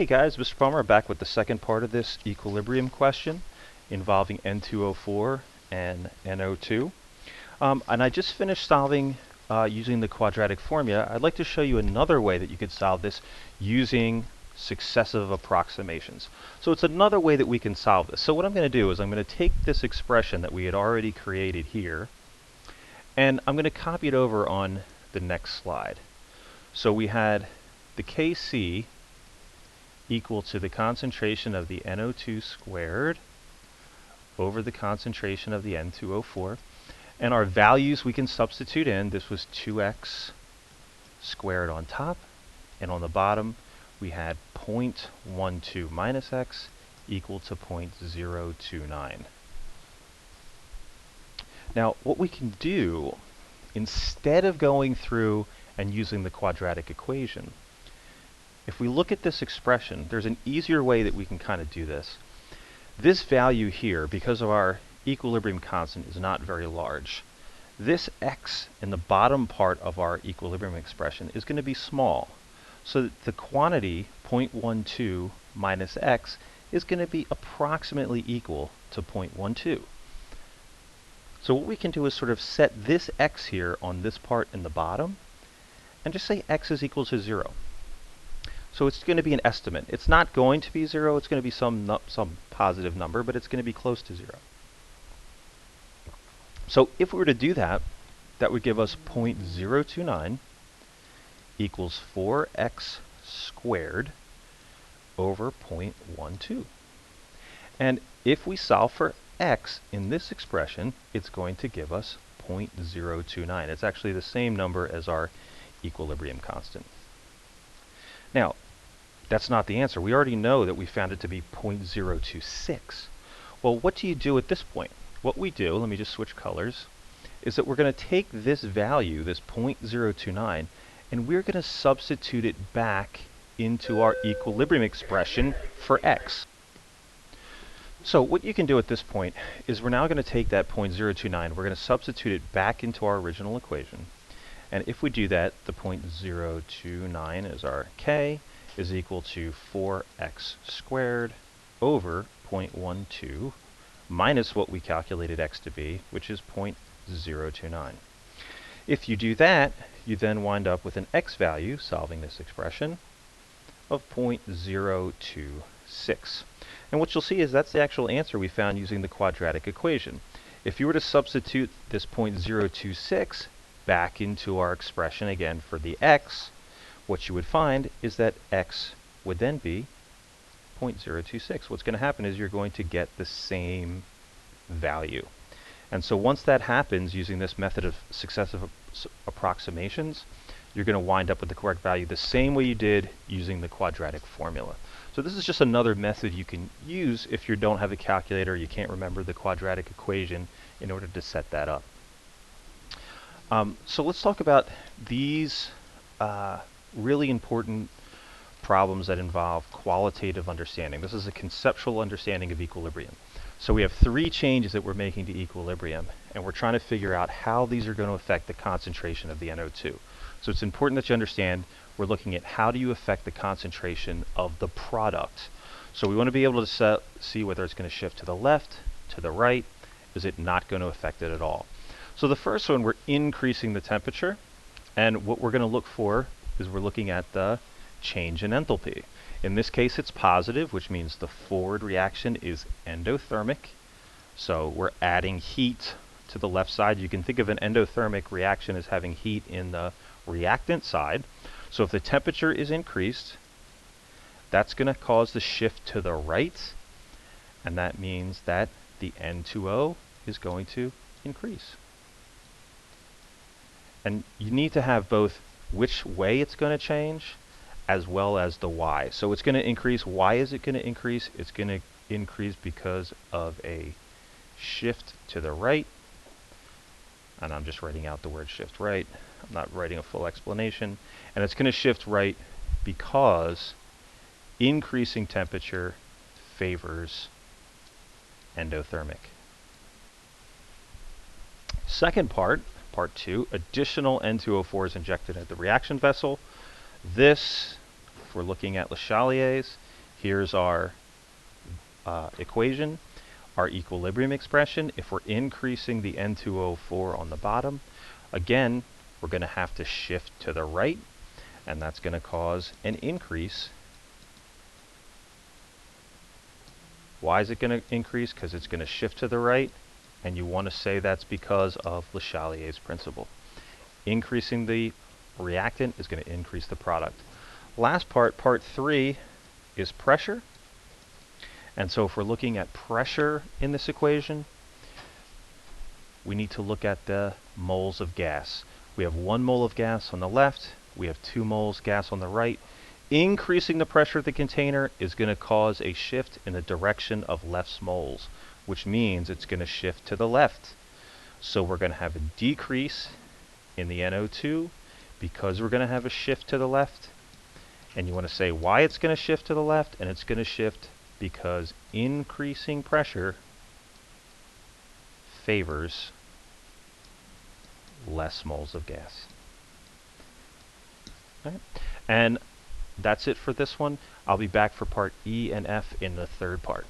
Hey guys, Mr. Palmer back with the second part of this equilibrium question involving N2O4 and NO2. And I just finished solving using the quadratic formula. I'd like to show you another way that you could solve this using successive approximations. So it's another way that we can solve this. So what I'm going to do is I'm going to take this expression that we had already created here, and I'm going to copy it over on the next slide. So we had the Kc equal to the concentration of the NO2 squared over the concentration of the N2O4. And our values we can substitute in. This was 2x squared on top, and on the bottom we had 0.12 minus x equal to 0.029. Now what we can do, instead of going through and using the quadratic equation, if we look at this expression, there's an easier way that we can kind of do this. This value here, because of our equilibrium constant, is not very large. This x in the bottom part of our equilibrium expression is going to be small. So the quantity 0.12 minus x is going to be approximately equal to 0.12. So what we can do is sort of set this x here on this part in the bottom and just say x is equal to 0. So it's going to be an estimate. It's not going to be 0. It's going to be some positive number, but it's going to be close to 0. So if we were to do that, that would give us 0.029 equals 4x squared over 0.12. And if we solve for x in this expression, it's going to give us 0.029. It's actually the same number as our equilibrium constant. Now, that's not the answer. We already know that we found it to be 0.026. Well, what do you do at this point? What we do, let me just switch colors, is that we're going to take this value, this 0.029, and we're going to substitute it back into our equilibrium expression for x. So what you can do at this point is we're now going to take that 0.029, we're going to substitute it back into our original equation. And if we do that, the 0.029 is our k, is equal to 4x squared over 0.12 minus what we calculated x to be, which is 0.029. If you do that, you then wind up with an x value, solving this expression, of 0.026. And what you'll see is that's the actual answer we found using the quadratic equation. If you were to substitute this 0.026 back into our expression again for the x, what you would find is that x would then be 0.026. What's going to happen is you're going to get the same value. And so once that happens using this method of successive approximations, you're going to wind up with the correct value the same way you did using the quadratic formula. So this is just another method you can use if you don't have a calculator, you can't remember the quadratic equation in order to set that up. So let's talk about these really important problems that involve qualitative understanding. This is a conceptual understanding of equilibrium. So we have three changes that we're making to equilibrium, and we're trying to figure out how these are going to affect the concentration of the NO2. So it's important that you understand we're looking at how do you affect the concentration of the product. So we want to be able to see whether it's going to shift to the left, to the right. Is it not going to affect it at all? So the first one, we're increasing the temperature, and what we're going to look for is we're looking at the change in enthalpy. In this case, it's positive, which means the forward reaction is endothermic. So we're adding heat to the left side. You can think of an endothermic reaction as having heat in the reactant side. So if the temperature is increased, that's going to cause the shift to the right, and that means that the N2O is going to increase. And you need to have both which way it's going to change as well as the why. So it's going to increase. Why is it going to increase? It's going to increase because of a shift to the right. And I'm just writing out the word shift right. I'm not writing a full explanation. And it's going to shift right because increasing temperature favors endothermic. Second part, part 2, additional N2O4 is injected at the reaction vessel. This if we're looking at Le Chatelier's, here's our equation, our equilibrium expression. If we're increasing the N2O4 on the bottom, again, we're going to have to shift to the right, and that's going to cause an increase. Why is it going to increase? Because it's going to shift to the right, and you want to say that's because of Le Chatelier's principle. Increasing the reactant is going to increase the product. Last part, part 3, is pressure. And so if we're looking at pressure in this equation, we need to look at the moles of gas. We have 1 mole of gas on the left, we have 2 moles gas on the right. Increasing the pressure of the container is going to cause a shift in the direction of left's moles, which means it's going to shift to the left. So we're going to have a decrease in the NO2 because we're going to have a shift to the left. And you want to say why it's going to shift to the left, and it's going to shift because increasing pressure favors less moles of gas. All right. And that's it for this one. I'll be back for part E and F in the third part.